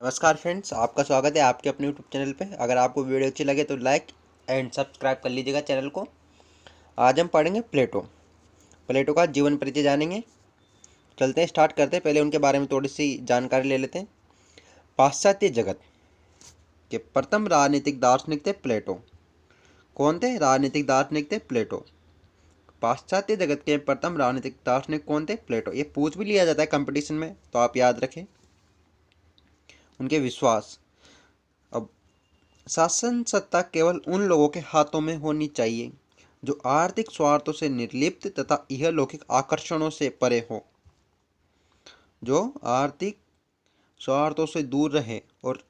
नमस्कार फ्रेंड्स, आपका स्वागत है आपके अपने यूट्यूब चैनल पे। अगर आपको वीडियो अच्छी लगे तो लाइक एंड सब्सक्राइब कर लीजिएगा चैनल को। आज हम पढ़ेंगे प्लेटो। प्लेटो का जीवन परिचय जानेंगे। चलते हैं, स्टार्ट करते हैं। पहले उनके बारे में थोड़ी सी जानकारी ले लेते हैं। पाश्चात्य जगत के प्रथम राजनीतिक दार्शनिक थे प्लेटो। कौन थे? राजनीतिक दार्शनिक थे प्लेटो। पाश्चात्य जगत के प्रथम राजनीतिक दार्शनिक कौन थे? प्लेटो। ये पूछ भी लिया जाता है कंपटीशन में, तो आप याद रखें। उनके विश्वास, अब शासन सत्ता केवल उन लोगों के हाथों में होनी चाहिए जो आर्थिक स्वार्थों से निर्लिप्त तथा इहलौकिक आकर्षणों से परे हो। जो आर्थिक स्वार्थों से दूर रहे और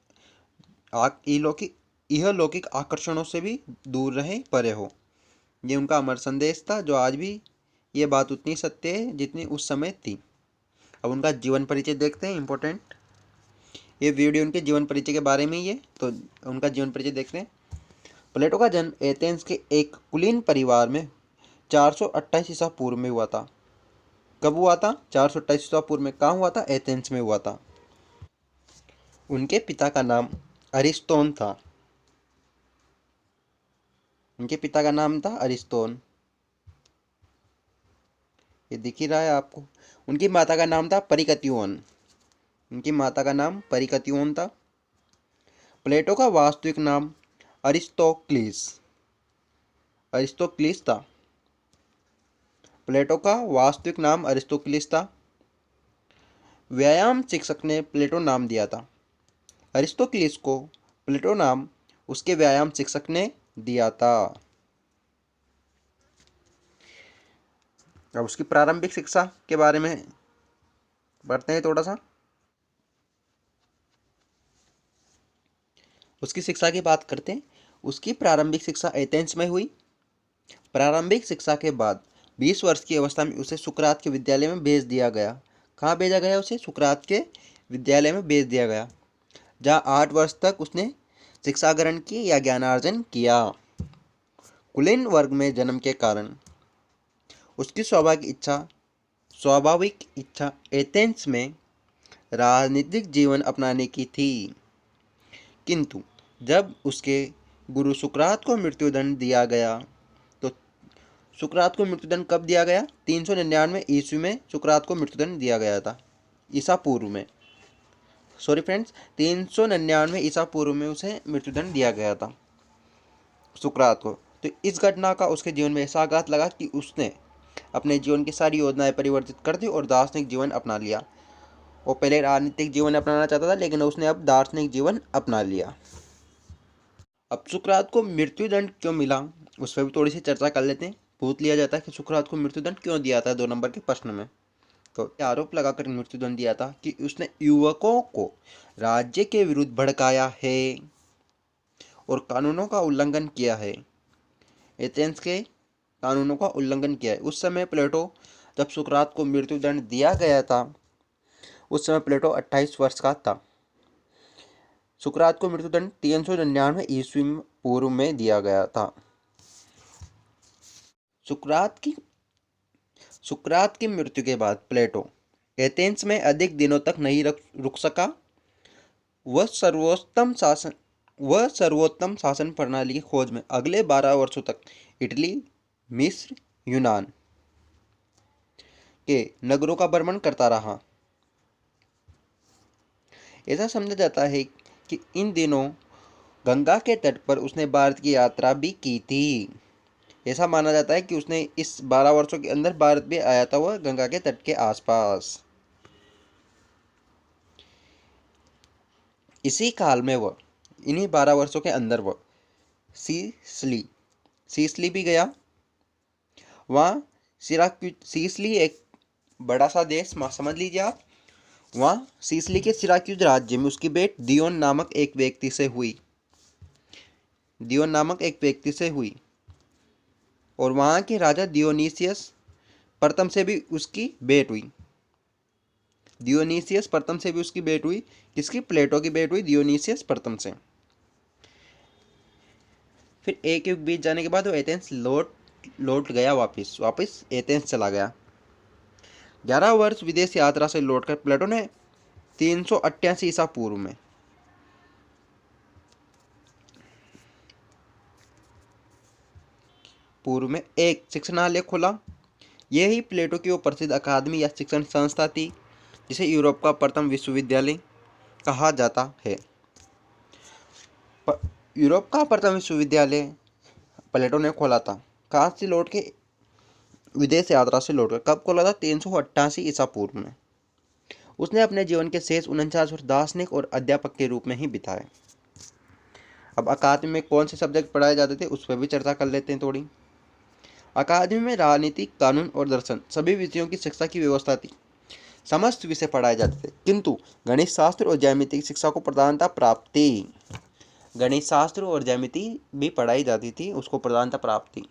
इहलौकिक आकर्षणों से भी दूर रहे, परे हो। ये उनका अमर संदेश था, जो आज भी ये बात उतनी सत्य है जितनी उस समय थी। अब उनका जीवन परिचय देखते हैं, इम्पोर्टेंट। ये वीडियो उनके जीवन परिचय के बारे में ही है, तो उनका जीवन परिचय देखते हैं। प्लेटो का जन्म एथेंस के एक कुलीन परिवार में 428 ईसा पूर्व में हुआ था। कब हुआ था? 428 ईसा पूर्व में। कहाँ हुआ था? एथेंस में हुआ था। उनके पिता का नाम अरिस्तोन था। उनके पिता का नाम था अरिस्तोन, ये दिख ही रहा है आपको। उनकी माता का नाम था परिकत्योन। उनकी माता का नाम परिकत्योन था। प्लेटो का वास्तविक नाम अरिस्तोक्लिस अरिस्तोक्लिस था। प्लेटो का वास्तविक नाम अरिस्तोक्लिस था। व्यायाम शिक्षक ने प्लेटो नाम दिया था। अरिस्तोक्लिस को प्लेटो नाम उसके व्यायाम शिक्षक ने दिया था। अब उसकी प्रारंभिक शिक्षा के बारे में पढ़ते हैं थोड़ा सा। उसकी शिक्षा की बात करते हैं। उसकी प्रारंभिक शिक्षा एथेंस में हुई। प्रारंभिक शिक्षा के बाद 20 वर्ष की अवस्था में उसे सुकरात के विद्यालय में भेज दिया गया। कहाँ भेजा गया उसे? सुकरात के विद्यालय में भेज दिया गया, जहाँ 8 वर्ष तक उसने शिक्षा ग्रहण की या ज्ञानार्जन किया। कुलीन वर्ग में जन्म के कारण उसकी स्वाभाविक इच्छा एथेंस में राजनीतिक जीवन अपनाने की थी। किंतु जब उसके गुरु सुकरात को मृत्युदंड दिया गया, तो सुकरात को मृत्युदंड कब दिया गया? 399 ईस्वी में सुकरात को मृत्युदंड दिया गया था, ईसा पूर्व में। सॉरी फ्रेंड्स, 399 ईसा पूर्व में उसे मृत्युदंड दिया गया था सुकरात को। तो इस घटना का उसके जीवन में ऐसा आघात लगा कि उसने अपने जीवन की सारी योजनाएं परिवर्तित कर दी और दार्शनिक जीवन अपना लिया। वो पहले राजनीतिक जीवन अपनाना चाहता था, लेकिन उसने अब दार्शनिक जीवन अपना लिया। अब सुकरात को मृत्युदंड क्यों मिला, उस पर भी थोड़ी सी चर्चा कर लेते हैं। पूछ लिया जाता है कि सुकरात को मृत्युदंड क्यों दिया था 2 नंबर के प्रश्न में। तो आरोप लगाकर मृत्युदंड दिया था कि उसने युवकों को राज्य के विरुद्ध भड़काया है और कानूनों का उल्लंघन किया है। एथेंस के कानूनों का उल्लंघन किया है। उस समय प्लेटो, जब सुकरात को मृत्युदंड दिया गया था, उस समय प्लेटो 28 वर्ष का था। सुकरात को मृत्युदंड 399 ईस्वी पूर्व में दिया गया था। सुकरात की मृत्यु के बाद प्लेटो एथेंस में अधिक दिनों तक नहीं रुक सका। वह सर्वोत्तम शासन प्रणाली की खोज में अगले 12 वर्षों तक इटली, मिस्र, यूनान के नगरों का भ्रमण करता रहा। ऐसा समझा जाता है कि इन दिनों गंगा के तट पर उसने भारत की यात्रा भी की थी। ऐसा माना जाता है कि उसने इस 12 वर्षों के अंदर भारत भी आया था, वह गंगा के तट के आसपास। इसी काल में वह, इन्हीं 12 वर्षों के अंदर वह सीसली भी गया। वहाँ सीसली एक बड़ा सा देश समझ लीजिए आप। वहाँ सीसली के सिराक्यूज राज्य में उसकी भेंट दियोन नामक एक व्यक्ति से हुई और वहाँ के राजा दियोनीसियस प्रथम से भी उसकी भेंट हुई। किसकी? प्लेटो की भेंट हुई दियोनीसियस प्रथम से। फिर एक युग बीत जाने के बाद वो एथेंस लौट गया, वापस एथेंस चला गया। 11 वर्ष विदेश यात्रा से लौटकर प्लेटो ने 388 ईसा पूर्व में पूर्व में एक शिक्षणालय खुला। यही प्लेटो की वो प्रसिद्ध अकादमी या शिक्षण संस्था थी जिसे यूरोप का प्रथम विश्वविद्यालय कहा जाता है। यूरोप का प्रथम विश्वविद्यालय प्लेटो ने खोला था। कहाँ से लौट के? विदेश यात्रा से लौटकर। कब खोला था? 388 ईसा पूर्व में। उसने अपने जीवन के शेष 49 वर्ष दार्शनिक और अध्यापक के रूप में ही बिताए। अब अकादमी में कौन से सब्जेक्ट पढ़ाए जाते थे उस पर भी चर्चा कर लेते हैं थोड़ी। अकादमी में राजनीति, कानून और दर्शन सभी विषयों की शिक्षा की व्यवस्था थी। समस्त विषय पढ़ाए जाते थे, किंतु गणित शास्त्र और ज्यामिति की शिक्षा को प्रधानता प्राप्त थी। गणित शास्त्र और ज्यामिति भी पढ़ाई जाती थी, उसको प्रधानता प्राप्त थी।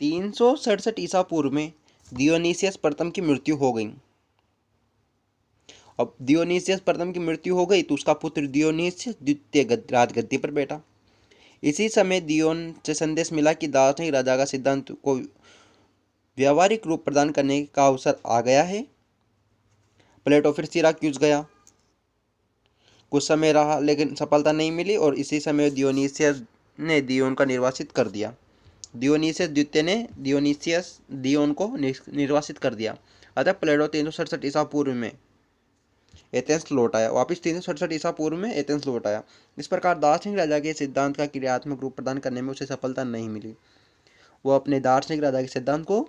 367 ईसा पूर्व में दियोनीसियस प्रथम की मृत्यु हो गई। अब दियोनीसियस प्रथम की मृत्यु हो गई तो उसका पुत्र दियोनीसियस द्वितीय राजगद्दी पर बैठा। इसी समय दियोन से संदेश मिला कि दार्शनिक राजा का सिद्धांत को व्यावहारिक रूप प्रदान करने का अवसर आ गया है। प्लेटो फिर सिराक्यूज गया, कुछ समय रहा लेकिन सफलता नहीं मिली और इसी समय दियोनीसियस ने दियोन का निर्वासित कर दिया। दियोनीसियस द्वितीय ने दियोन को निर्वासित कर दिया। अतः प्लेटो 367 ईसा पूर्व में एथेंस लौट आया। वापिस 367 ईसा पूर्व में एथेंस लौट आया। इस प्रकार दार्शनिक राजा के सिद्धांत का क्रियात्मक रूप प्रदान करने में उसे सफलता नहीं मिली। वो अपने दार्शनिक राजा के सिद्धांत को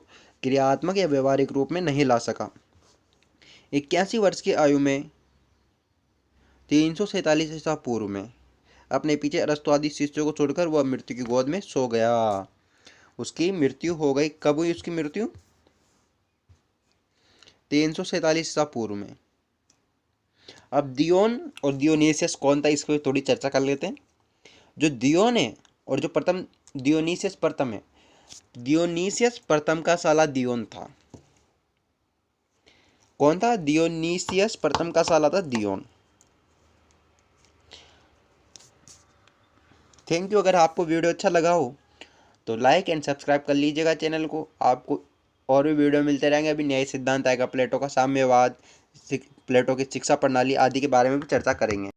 क्रियात्मक या व्यवहारिक रूप में नहीं ला सका। 81 वर्ष की आयु में 347 ईसा पूर्व में अपने पीछे अरस्तु आदि शिष्यों को छोड़कर वह मृत्यु की गोद में सो गया। उसकी मृत्यु हो गई। कब हुई उसकी मृत्यु? 347 ईसा पूर्व में। अब दियोन और दियोनीसियस कौन था, इस पर थोड़ी चर्चा कर लेते हैं। जो दियोन है और जो प्रथम दियोनीसियस प्रथम है, दियोनीसियस प्रथम का साला दियोन था। कौन था? दियोनीसियस प्रथम का साला था दियोन। Thank you. अगर आपको वीडियो अच्छा लगा हो तो लाइक एंड सब्सक्राइब कर लीजिएगा चैनल को। आपको और भी वीडियो मिलते रहेंगे। अभी न्याय सिद्धांत आएगा, प्लेटो का साम्यवाद, प्लेटो की शिक्षा प्रणाली आदि के बारे में भी चर्चा करेंगे।